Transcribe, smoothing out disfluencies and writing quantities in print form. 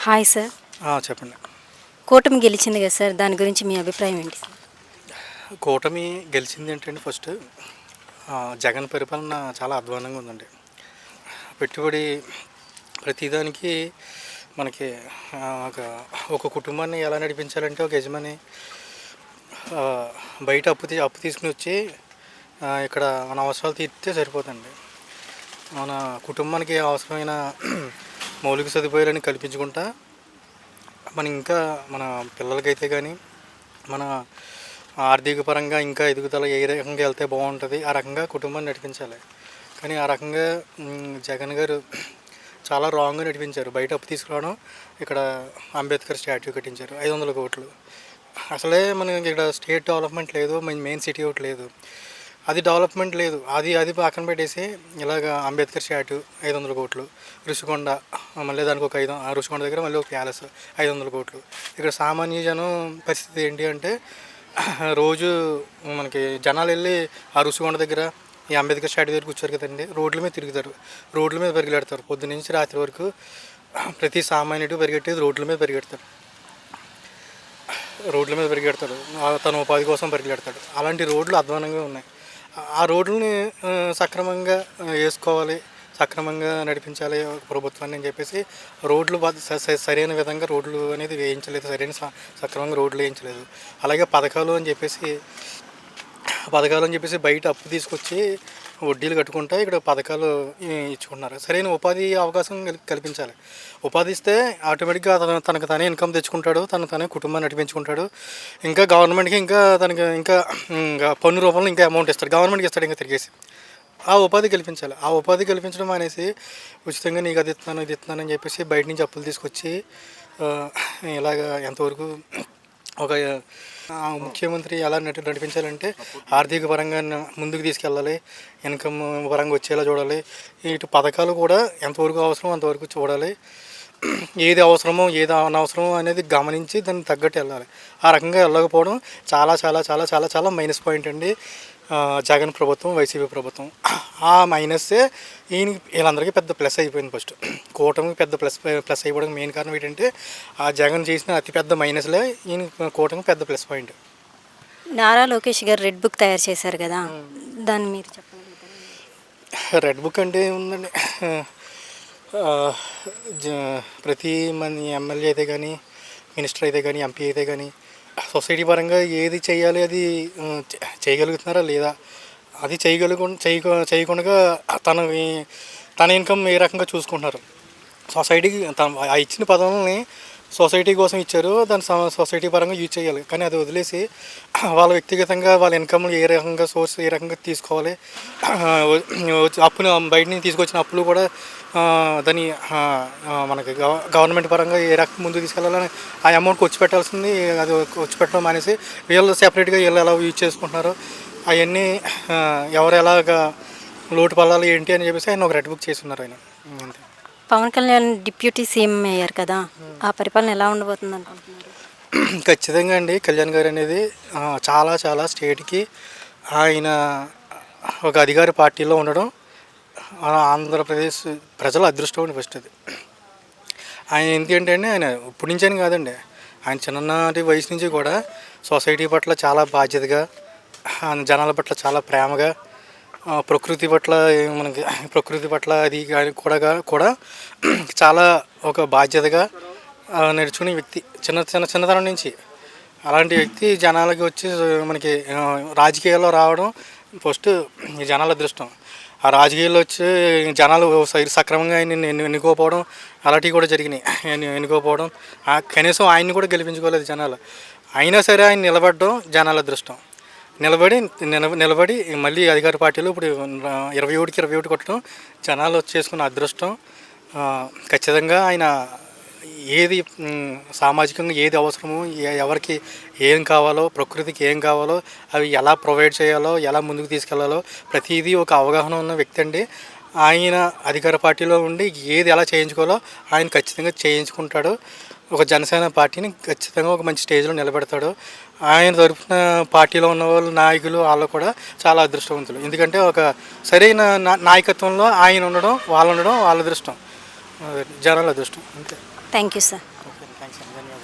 Hi sir. చెప్పండి. కూటమి గెలిచింది కదా సార్, దాని గురించి మీ అభిప్రాయం ఏంటి సార్? కూటమి గెలిచింది ఏంటంటే ఫస్ట్ జగన్ పరిపాలన చాలా అధ్వానంగా ఉందండి. పెట్టుబడి ప్రతిదానికి మనకి ఒక ఒక కుటుంబాన్ని ఎలా నడిపించాలంటే ఒక యజమాని బయట అప్పు తీసుకుని వచ్చి ఇక్కడ మన అవసరాలు తీర్చితే సరిపోతుంది. మన కుటుంబానికి అవసరమైన మౌలిక సదుపాయాలని కల్పించుకుంటా ఇంకా మన పిల్లలకైతే కానీ మన ఆర్థిక పరంగా ఇంకా ఎదుగుదల ఏ రకంగా వెళ్తే బాగుంటుంది, ఆ రకంగా కుటుంబాన్ని నడిపించాలి. కానీ ఆ రకంగా జగన్ గారు చాలా రాంగ్గా నడిపించారు. బయట అప్పు తీసుకురావడం, ఇక్కడ అంబేద్కర్ స్టాట్యూ కట్టించారు 500 కోట్లు. అసలే మనకి ఇక్కడ స్టేట్ డెవలప్మెంట్ లేదు, మెయిన్ సిటీ ఒకటి లేదు, అది డెవలప్మెంట్ లేదు. అది పక్కన పెట్టేసి ఇలాగ అంబేద్కర్ స్టాట్యూ 500 కోట్లు, ఋషికొండ మళ్ళీ దానికి ఒక ఋషికొండ దగ్గర మళ్ళీ ఒక ప్యాలెస్ 500 కోట్లు. ఇక్కడ సామాన్య జనం పరిస్థితి ఏంటి అంటే రోజు మనకి జనాలు వెళ్ళి ఆ ఋషికొండ దగ్గర ఈ అంబేద్కర్ స్టాట్యూ దగ్గర కూర్చోరు కదండి, రోడ్ల మీద తిరుగుతారు, రోడ్ల మీద పరిగెడతారు. పొద్దు నుంచి రాత్రి వరకు ప్రతి సామాన్యుడు పరిగెట్టేది రోడ్ల మీద పరిగెడతాడు. తన ఉపాధి కోసం పరిగెడతాడు. అలాంటి రోడ్లు అధ్వానంగా ఉన్నాయి. ఆ రోడ్లని సక్రమంగా వేసుకోవాలి, సక్రమంగా నడిపించాలి ప్రభుత్వాన్ని అని చెప్పేసి రోడ్లు సరైన విధంగా రోడ్లు అనేది వేయించలేదు, సక్రమంగా రోడ్లు వేయించలేదు. అలాగే పథకాలు అని చెప్పేసి బయట అప్పు తీసుకొచ్చి వడ్డీలు కట్టుకుంటే ఇక్కడ పథకాలు ఇచ్చుకుంటున్నారు. సరైన ఉపాధి అవకాశం కల్పించాలి. ఉపాధి ఇస్తే ఆటోమేటిక్గా తనకు తానే ఇన్కమ్ తెచ్చుకుంటాడు, తనే కుటుంబాన్ని నడిపించుకుంటాడు. ఇంకా గవర్నమెంట్కి ఇంకా పన్ను రూపంలో ఇంకా అమౌంట్ ఇస్తాడు, గవర్నమెంట్కి ఇస్తాడు ఇంకా తిరిగేసి. ఆ ఉపాధి కల్పించాలి. ఆ ఉపాధి కల్పించడం అనేసి ఉచితంగా నీకు అది ఇస్తున్నాను అని చెప్పేసి బయట నుంచి అప్పులు తీసుకొచ్చి ఇలాగ ఎంతవరకు ఒక ముఖ్యమంత్రి ఎలా నడిపించాలంటే ఆర్థిక పరంగా ముందుకు తీసుకెళ్ళాలి, ఇన్కమ్ పరంగా వచ్చేలా చూడాలి. ఇటు పథకాలు కూడా ఎంతవరకు అవసరమో అంతవరకు చూడాలి. ఏది అవసరమో ఏది అనవసరమో అనేది గమనించి దాన్ని తగ్గట్టు వెళ్ళాలి. ఆ రకంగా వెళ్ళకపోవడం చాలా చాలా చాలా చాలా చాలా మైనస్ పాయింట్ అండి జగన్ ప్రభుత్వం, వైసీపీ ప్రభుత్వం. ఆ మైనస్సే వీళ్ళందరికీ పెద్ద ప్లస్ అయిపోయింది. ఫస్ట్ కూటమికి పెద్ద ప్లస్ అయిపోవడానికి మెయిన్ కారణం ఏంటంటే ఆ జగన్ చేసిన అతిపెద్ద మైనస్లే కూటమికి పెద్ద ప్లస్ పాయింట్. నారా లోకేష్ గారు రెడ్ బుక్ తయారు చేశారు కదా, దాన్ని మీరు చెప్పగలుగుతారా? రెడ్ బుక్ అంటే ఏముందండి, ప్రతి మంది ఎమ్మెల్యే అయితే కానీ, మినిస్టర్ అయితే కానీ, ఎంపీ అయితే కానీ సొసైటీ పరంగా ఏది చేయాలి అది చేయగలుగుతున్నారా లేదా, అది చేయకుండా తన ఇన్కమ్ ఏ రకంగా చూసుకుంటున్నారు. సొసైటీకి ఆ ఇచ్చిన పదవులని సొసైటీ కోసం ఇచ్చారు, దాన్ని సొసైటీ పరంగా యూజ్ చేయాలి. కానీ అది వదిలేసి వాళ్ళ వ్యక్తిగతంగా వాళ్ళ ఇన్కమ్ ఏ రకంగా సోర్స్ ఏ రకంగా తీసుకోవాలి, అప్పును బయట నుంచి తీసుకొచ్చిన అప్పులు కూడా దాన్ని మనకి గవర్నమెంట్ పరంగా ఏ రకంగా ముందుకు తీసుకెళ్ళాలని ఆ అమౌంట్ ఖర్చు పెట్టాల్సింది అది ఖర్చు పెట్టడం అనేసి వీళ్ళు సెపరేట్గా వీళ్ళు ఎలా యూజ్ చేసుకుంటున్నారు, అవన్నీ ఎవరు ఎలాగా లోటు పడాలి ఏంటి అని చెప్పేసి ఆయన ఒక రెడ్ బుక్ చేస్తున్నారు ఆయన. అంతే. పవన్ కళ్యాణ్ డిప్యూటీ సీఎం అయ్యారు కదా, ఆ పరిపాలన ఎలా ఉండబోతుంది అనుకుంటున్నారు? ఖచ్చితంగా అండి, కళ్యాణ్ గారు అనేది చాలా చాలా స్టేట్కి ఆయన ఒక అధికార పార్టీలో ఉండడం ఆంధ్రప్రదేశ్ ప్రజల అదృష్టం అండి. ఫస్ట్ అది ఆయన ఎందుకంటే అండి, ఆయన ఇప్పటి నుంచి అని కాదండి, ఆయన చిన్ననాటి వయసు నుంచి కూడా సొసైటీ పట్ల చాలా బాధ్యతగా, జనాల పట్ల చాలా ప్రేమగా, ప్రకృతి పట్ల అది కూడా చాలా ఒక బాధ్యతగా నడుచుకునే వ్యక్తి చిన్నతనం నుంచి. అలాంటి వ్యక్తి జనాలకి వచ్చి మనకి రాజకీయాల్లో రావడం ఫస్ట్ జనాల అదృష్టం. ఆ రాజకీయాల్లో వచ్చి జనాలు సక్రమంగా ఆయన ఎన్నుకోకపోవడం అలాంటివి కూడా జరిగినాయి. ఎన్నుకోకపోవడం, కనీసం ఆయన్ని కూడా గెలిపించుకోలేదు జనాలు. అయినా సరే ఆయన నిలబడడం జనాల అదృష్టం. నిలబడి మళ్ళీ అధికార పార్టీలో ఇప్పుడు 21కి 21 కొట్టడం జనాలు చేసుకున్న అదృష్టం. ఖచ్చితంగా ఆయన ఏది సామాజికంగా ఏది అవసరమో, ఎవరికి ఏం కావాలో, ప్రకృతికి ఏం కావాలో అవి ఎలా ప్రొవైడ్ చేయాలో, ఎలా ముందుకు తీసుకెళ్లాలో ప్రతిదీ ఒక అవగాహన ఉన్న వ్యక్తి అండి. ఆయన అధికార పార్టీలో ఉండి ఏది ఎలా చేయించుకోవాలో ఆయన ఖచ్చితంగా చేయించుకుంటాడు. ఒక జనసేన పార్టీని ఖచ్చితంగా ఒక మంచి స్టేజ్లో నిలబెడతాడు. ఆయన తరపున పార్టీలో ఉన్న వాళ్ళు నాయకులు వాళ్ళు కూడా చాలా అదృష్టవంతులు. ఎందుకంటే ఒక సరైన నాయకత్వంలో ఆయన ఉండడం వాళ్ళ అదృష్టం, జనాల అదృష్టం అంతే. Thank you sir. Okay thanks అండి ధన్యవాదాలు.